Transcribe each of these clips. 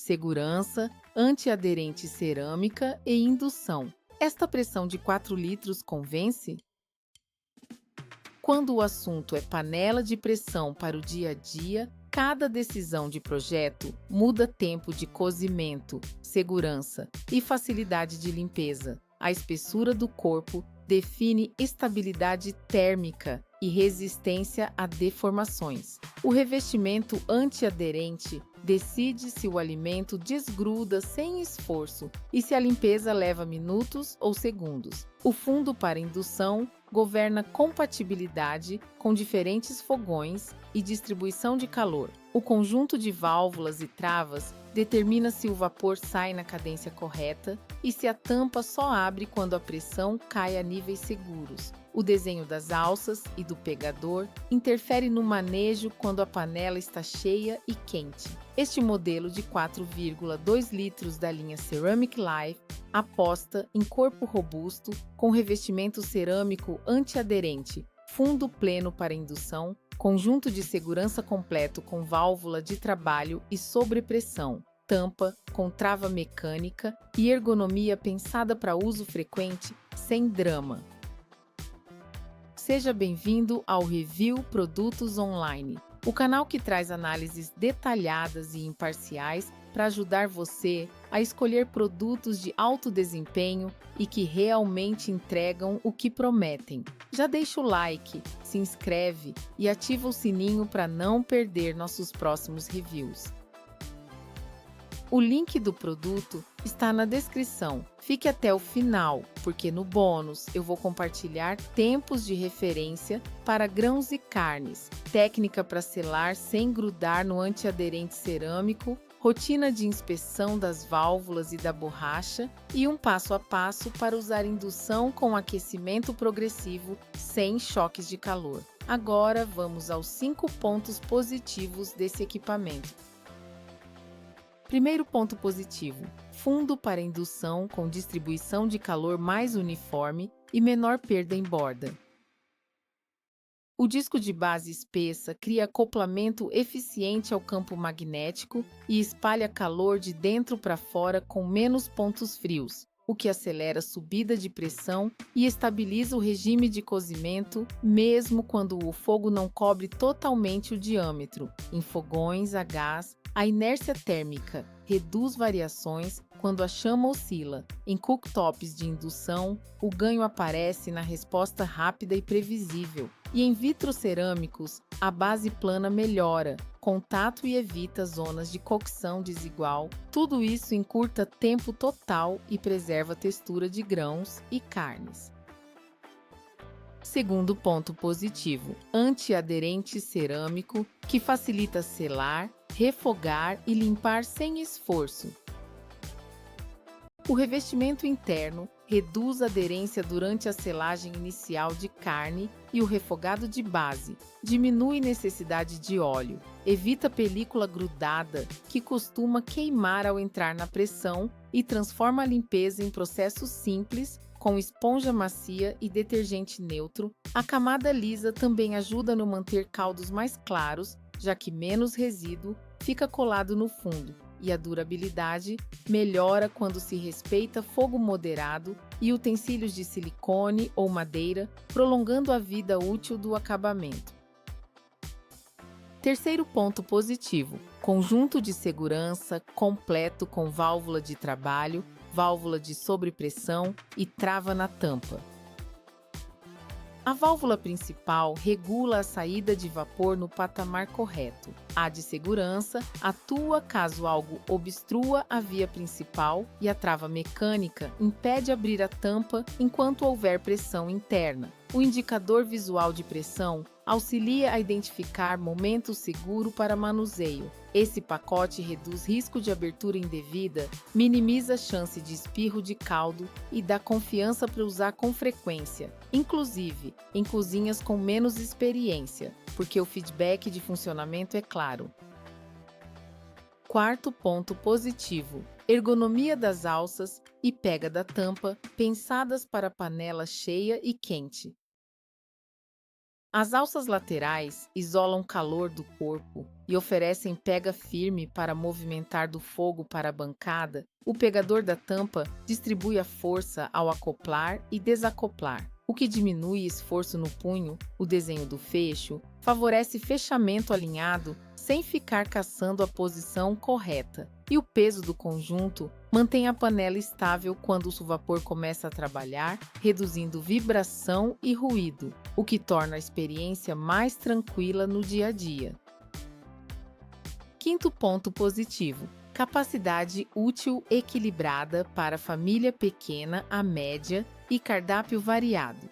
segurança, antiaderente cerâmica e indução. Esta pressão de 4 litros convence? Quando o assunto é panela de pressão para o dia a dia, cada decisão de projeto muda tempo de cozimento, segurança e facilidade de limpeza. A espessura do corpo define estabilidade térmica e resistência a deformações. O revestimento antiaderente decide se o alimento desgruda sem esforço e se a limpeza leva minutos ou segundos. O fundo para indução governa compatibilidade com diferentes fogões e distribuição de calor. O conjunto de válvulas e travas determina se o vapor sai na cadência correta e se a tampa só abre quando a pressão cai a níveis seguros. O desenho das alças e do pegador interfere no manejo quando a panela está cheia e quente. Este modelo de 4,2 litros da linha Ceramic Life aposta em corpo robusto com revestimento cerâmico antiaderente, fundo pleno para indução, conjunto de segurança completo com válvula de trabalho e sobrepressão, tampa com trava mecânica e ergonomia pensada para uso frequente, sem drama. Seja bem-vindo ao Review Produtos Online, o canal que traz análises detalhadas e imparciais para ajudar você a escolher produtos de alto desempenho e que realmente entregam o que prometem. Já deixa o like, se inscreve e ativa o sininho para não perder nossos próximos reviews. O link do produto está na descrição. Fique até o final, porque no bônus eu vou compartilhar tempos de referência para grãos e carnes, técnica para selar sem grudar no antiaderente cerâmico, rotina de inspeção das válvulas e da borracha e um passo a passo para usar indução com aquecimento progressivo sem choques de calor. Agora vamos aos 5 pontos positivos desse equipamento. Primeiro ponto positivo: fundo para indução com distribuição de calor mais uniforme e menor perda em borda. O disco de base espessa cria acoplamento eficiente ao campo magnético e espalha calor de dentro para fora com menos pontos frios, o que acelera a subida de pressão e estabiliza o regime de cozimento, mesmo quando o fogo não cobre totalmente o diâmetro. Em fogões a gás, a inércia térmica reduz variações quando a chama oscila. Em cooktops de indução, o ganho aparece na resposta rápida e previsível. E em vitrocerâmicos, a base plana melhora, contato e evita zonas de cocção desigual. Tudo isso encurta tempo total e preserva a textura de grãos e carnes. Segundo ponto positivo: antiaderente cerâmico que facilita selar, refogar e limpar sem esforço. O revestimento interno reduz a aderência durante a selagem inicial de carne e o refogado de base, diminui necessidade de óleo, evita película grudada que costuma queimar ao entrar na pressão e transforma a limpeza em processo simples com esponja macia e detergente neutro. A camada lisa também ajuda no manter caldos mais claros, já que menos resíduo fica colado no fundo, e a durabilidade melhora quando se respeita fogo moderado e utensílios de silicone ou madeira, prolongando a vida útil do acabamento. Terceiro ponto positivo: conjunto de segurança completo com válvula de trabalho, válvula de sobrepressão e trava na tampa. A válvula principal regula a saída de vapor no patamar correto. A de segurança atua caso algo obstrua a via principal e a trava mecânica impede abrir a tampa enquanto houver pressão interna. O indicador visual de pressão auxilia a identificar momento seguro para manuseio. Esse pacote reduz risco de abertura indevida, minimiza a chance de espirro de caldo e dá confiança para usar com frequência, inclusive em cozinhas com menos experiência, porque o feedback de funcionamento é claro. Quarto ponto positivo: ergonomia das alças e pega da tampa, pensadas para panela cheia e quente. As alças laterais isolam o calor do corpo e oferecem pega firme para movimentar do fogo para a bancada. O pegador da tampa distribui a força ao acoplar e desacoplar, o que diminui esforço no punho. O desenho do fecho favorece fechamento alinhado sem ficar caçando a posição correta. E o peso do conjunto mantém a panela estável quando o vapor começa a trabalhar, reduzindo vibração e ruído, o que torna a experiência mais tranquila no dia a dia. Quinto ponto positivo: capacidade útil equilibrada para família pequena a média e cardápio variado.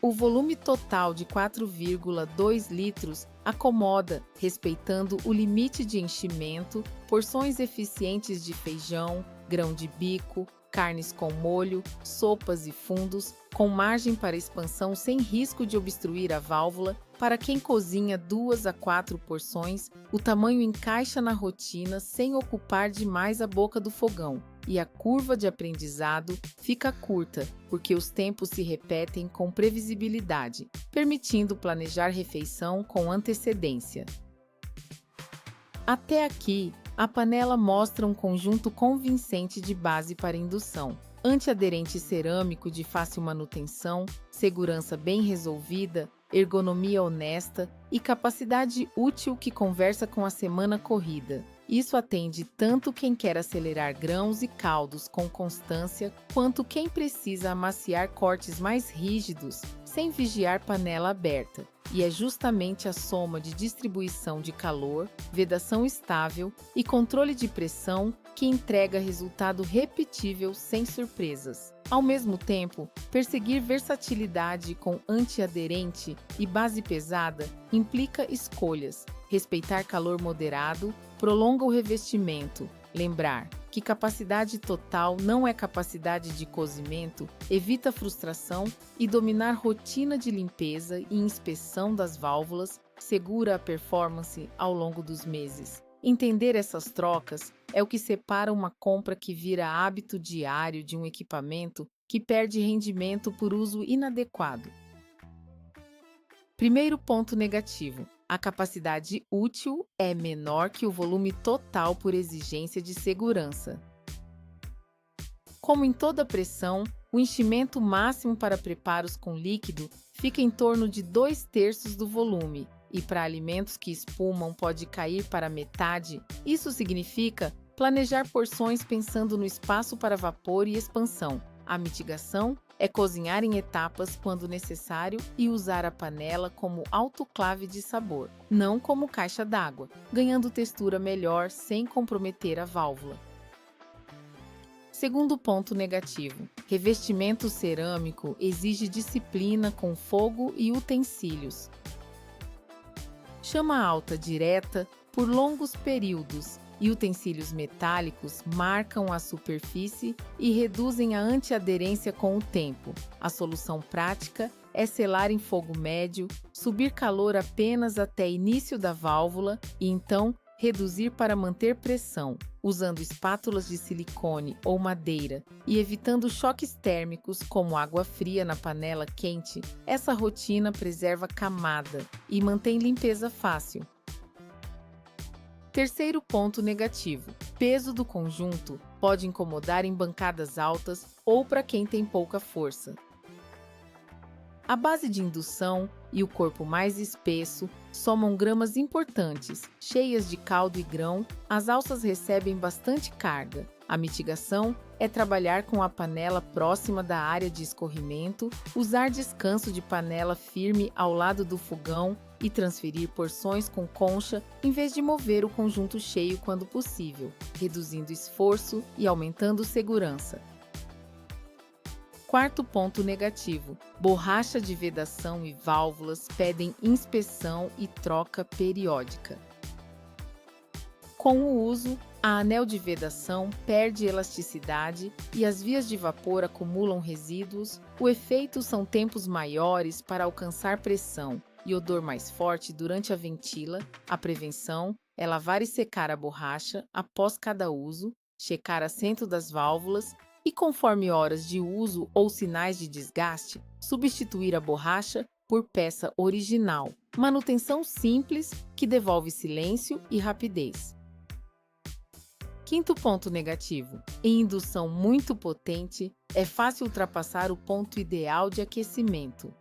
O volume total de 4,2 litros acomoda, respeitando o limite de enchimento, porções eficientes de feijão, grão de bico, carnes com molho, sopas e fundos, com margem para expansão sem risco de obstruir a válvula. Para quem cozinha 2 a 4 porções, o tamanho encaixa na rotina sem ocupar demais a boca do fogão. E a curva de aprendizado fica curta, porque os tempos se repetem com previsibilidade, permitindo planejar refeição com antecedência. Até aqui, a panela mostra um conjunto convincente de base para indução: antiaderente cerâmico de fácil manutenção, segurança bem resolvida, ergonomia honesta e capacidade útil que conversa com a semana corrida. Isso atende tanto quem quer acelerar grãos e caldos com constância, quanto quem precisa amaciar cortes mais rígidos, sem vigiar panela aberta. E é justamente a soma de distribuição de calor, vedação estável e controle de pressão que entrega resultado repetível sem surpresas. Ao mesmo tempo, perseguir versatilidade com antiaderente e base pesada implica escolhas. Respeitar calor moderado prolonga o revestimento. Lembrar que capacidade total não é capacidade de cozimento evita frustração, e dominar rotina de limpeza e inspeção das válvulas segura a performance ao longo dos meses. Entender essas trocas é o que separa uma compra que vira hábito diário de um equipamento que perde rendimento por uso inadequado. Primeiro ponto negativo: a capacidade útil é menor que o volume total por exigência de segurança. Como em toda pressão, o enchimento máximo para preparos com líquido fica em torno de 2/3 do volume, e para alimentos que espumam pode cair para metade. Isso significa planejar porções pensando no espaço para vapor e expansão. A mitigação é cozinhar em etapas quando necessário e usar a panela como autoclave de sabor, não como caixa d'água, ganhando textura melhor sem comprometer a válvula. Segundo ponto negativo: revestimento cerâmico exige disciplina com fogo e utensílios. Chama alta direta por longos períodos e utensílios metálicos marcam a superfície e reduzem a antiaderência com o tempo. A solução prática é selar em fogo médio, subir calor apenas até início da válvula e então reduzir para manter pressão, usando espátulas de silicone ou madeira e evitando choques térmicos como água fria na panela quente. Essa rotina preserva camada e mantém limpeza fácil. Terceiro ponto negativo: peso do conjunto pode incomodar em bancadas altas ou para quem tem pouca força. A base de indução e o corpo mais espesso somam gramas importantes, cheias de caldo e grão. As alças recebem bastante carga. A mitigação é trabalhar com a panela próxima da área de escorrimento, usar descanso de panela firme ao lado do fogão e transferir porções com concha em vez de mover o conjunto cheio quando possível, reduzindo esforço e aumentando segurança. Quarto ponto negativo: borracha de vedação e válvulas pedem inspeção e troca periódica. Com o uso, a anel de vedação perde elasticidade e as vias de vapor acumulam resíduos. O efeito são tempos maiores para alcançar pressão e odor mais forte durante a ventila. A prevenção é lavar e secar a borracha após cada uso, checar assento das válvulas e, conforme horas de uso ou sinais de desgaste, substituir a borracha por peça original. Manutenção simples que devolve silêncio e rapidez. Quinto ponto negativo: em indução muito potente, é fácil ultrapassar o ponto ideal de aquecimento.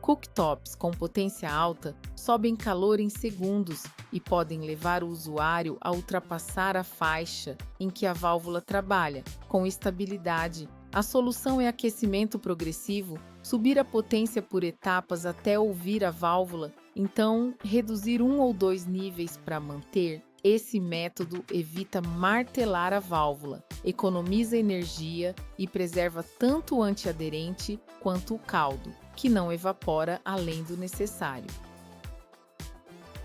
Cooktops com potência alta sobem calor em segundos e podem levar o usuário a ultrapassar a faixa em que a válvula trabalha, com estabilidade. A solução é aquecimento progressivo, subir a potência por etapas até ouvir a válvula, então reduzir 1 ou 2 níveis para manter. Esse método evita martelar a válvula, economiza energia e preserva tanto o antiaderente quanto o caldo, que não evapora além do necessário.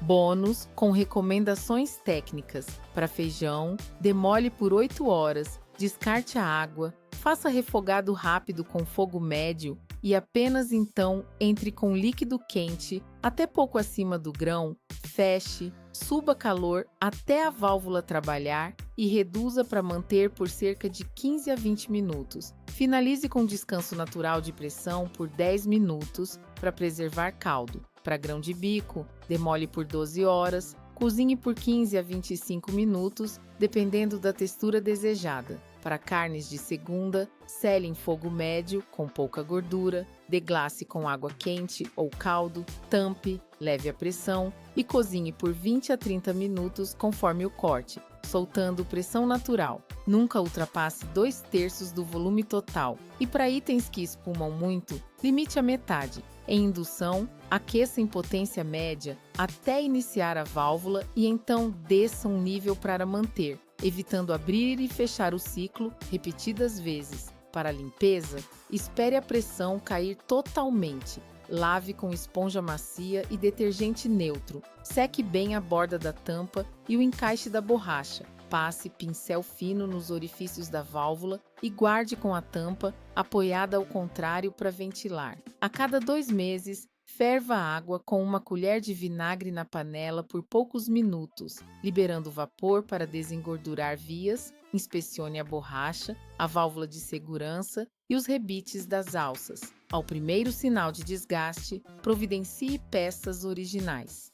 Bônus com recomendações técnicas. Para feijão, demole por 8 horas, descarte a água, faça refogado rápido com fogo médio e apenas então entre com líquido quente até pouco acima do grão, feche, suba calor até a válvula trabalhar e reduza para manter por cerca de 15 a 20 minutos. Finalize com descanso natural de pressão por 10 minutos para preservar caldo. Para grão de bico, demole por 12 horas, cozinhe por 15 a 25 minutos, dependendo da textura desejada. Para carnes de segunda, sele em fogo médio, com pouca gordura, deglace com água quente ou caldo, tampe, leve a pressão e cozinhe por 20 a 30 minutos conforme o corte, soltando pressão natural. Nunca ultrapasse 2/3 do volume total. E para itens que espumam muito, limite a metade. Em indução, aqueça em potência média até iniciar a válvula e então desça um nível para manter, evitando abrir e fechar o ciclo repetidas vezes. Para a limpeza, espere a pressão cair totalmente. Lave com esponja macia e detergente neutro. Seque bem a borda da tampa e o encaixe da borracha. Passe pincel fino nos orifícios da válvula e guarde com a tampa apoiada ao contrário para ventilar. A cada 2 meses, ferva a água com uma colher de vinagre na panela por poucos minutos, liberando vapor para desengordurar vias. Inspecione a borracha, a válvula de segurança e os rebites das alças. Ao primeiro sinal de desgaste, providencie peças originais.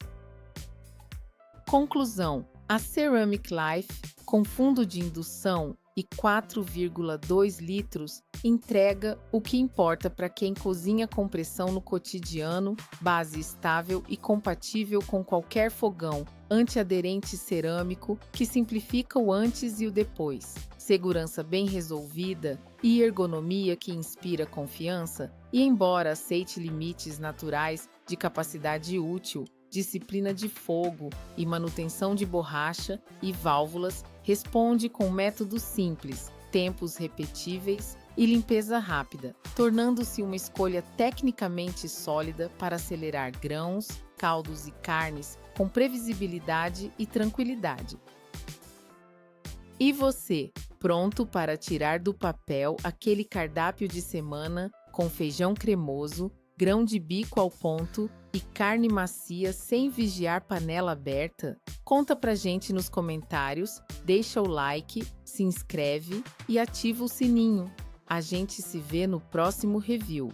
Conclusão: a Ceramic Life, com fundo de indução e 4,2 litros, entrega o que importa para quem cozinha com pressão no cotidiano, base estável e compatível com qualquer fogão, antiaderente cerâmico que simplifica o antes e o depois, segurança bem resolvida e ergonomia que inspira confiança. E embora aceite limites naturais de capacidade útil, disciplina de fogo e manutenção de borracha e válvulas, responde com métodos simples, tempos repetíveis e limpeza rápida, tornando-se uma escolha tecnicamente sólida para acelerar grãos, caldos e carnes com previsibilidade e tranquilidade. E você, pronto para tirar do papel aquele cardápio de semana com feijão cremoso, grão de bico ao ponto e carne macia sem vigiar panela aberta? Conta pra gente nos comentários, deixa o like, se inscreve e ativa o sininho. A gente se vê no próximo review.